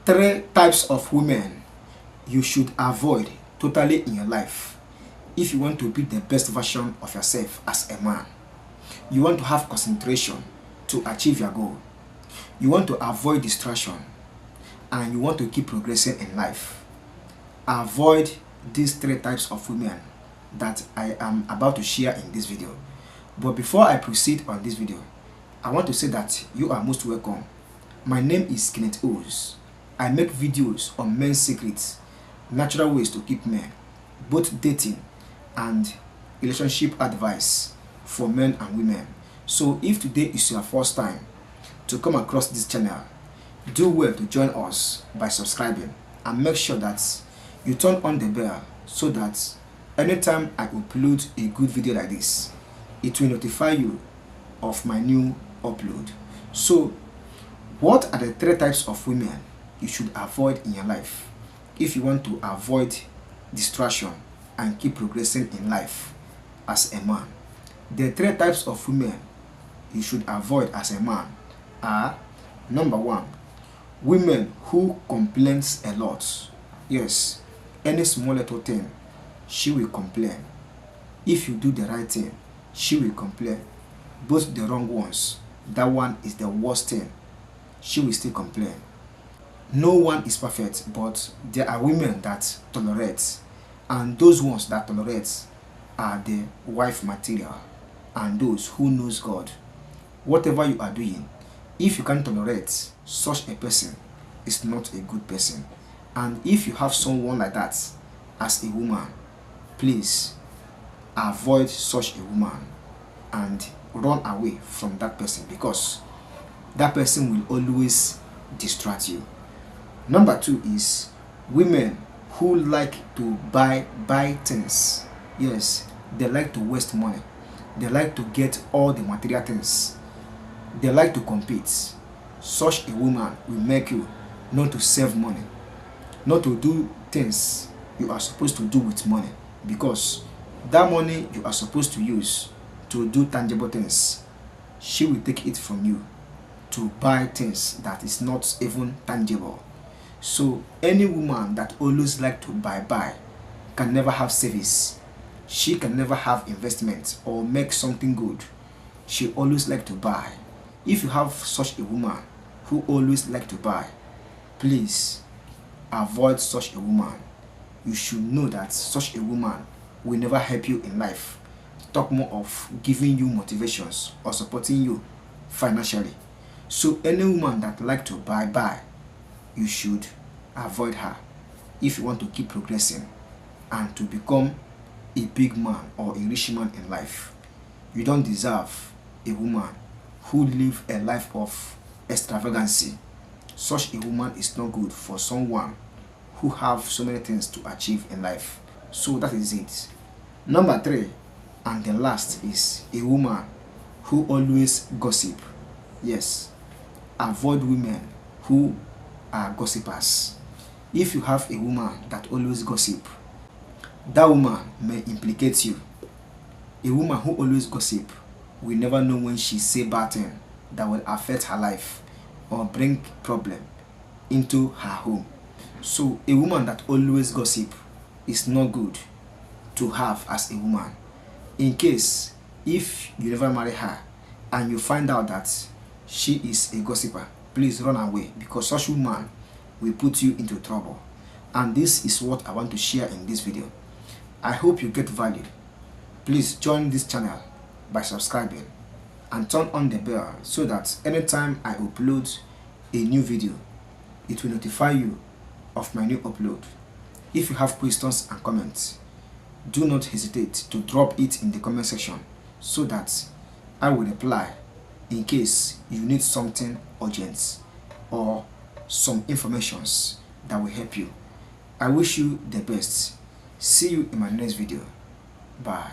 Three types of women you should avoid totally in your life if you want to be the best version of yourself as a man. You want to have concentration to achieve your goal. You want to avoid distraction, and you want to keep progressing in life. Avoid these three types of women that I am about to share in this video. But before I proceed on this video, I want to say that you are most welcome. My name is Kenneth Os. I make videos on men's secrets, natural ways to keep men, both dating and relationship advice for men and women. So if today is your first time to come across this channel, do well to join us by subscribing and make sure that you turn on the bell so that anytime I upload a good video like this, it will notify you of my new upload. So what are the three types of women you should avoid in your life if you want to avoid distraction and keep progressing in life as a man? The three types of women you should avoid as a man are: number one, women who complains a lot. Yes, any small little thing, she will complain. If you do the right thing, she will complain. Both the wrong ones, that one is the worst thing, she will still complain. No one is perfect, but there are women that tolerate, and those ones that tolerate are the wife material and those who knows God. Whatever you are doing, if you can tolerate such a person, is not a good person. And if you have someone like that as a woman, please avoid such a woman and run away from that person, because that person will always distract you. Number two is women who like to buy things. Yes, they like to waste money. They like to get all the material things. They like to compete. Such a woman will make you not to save money, not to do things you are supposed to do with money, because that money you are supposed to use to do tangible things, she will take it from you to buy things that is not even tangible. So any woman that always like to buy can never have service. She can never have investment or make something good. She always like to buy. If you have such a woman who always like to buy, please avoid such a woman. You should know that such a woman will never help you in life. Talk more of giving you motivations or supporting you financially. So any woman that like to buy, you should avoid her if you want to keep progressing and to become a big man or a rich man in life. You don't deserve a woman who live a life of extravagancy. Such a woman is not good for someone who have so many things to achieve in life. So that is it. Number three and the last is a woman who always gossip. Yes, avoid women who are gossipers. If you have a woman that always gossip, that woman may implicate you. A woman who always gossip will never know when she say bad thing that will affect her life or bring problem into her home. So a woman that always gossip is not good to have as a woman. In case if you never marry her and you find out that she is a gossiper, please run away, because such woman will put you into trouble. And this is what I want to share in this video. I hope you get value. Please join this channel by subscribing and turn on the bell so that anytime I upload a new video, it will notify you of my new upload. If you have questions and comments, do not hesitate to drop it in the comment section so that I will reply in case you need something urgent or some informations that will help you. I wish you the best. See you in my next video. Bye.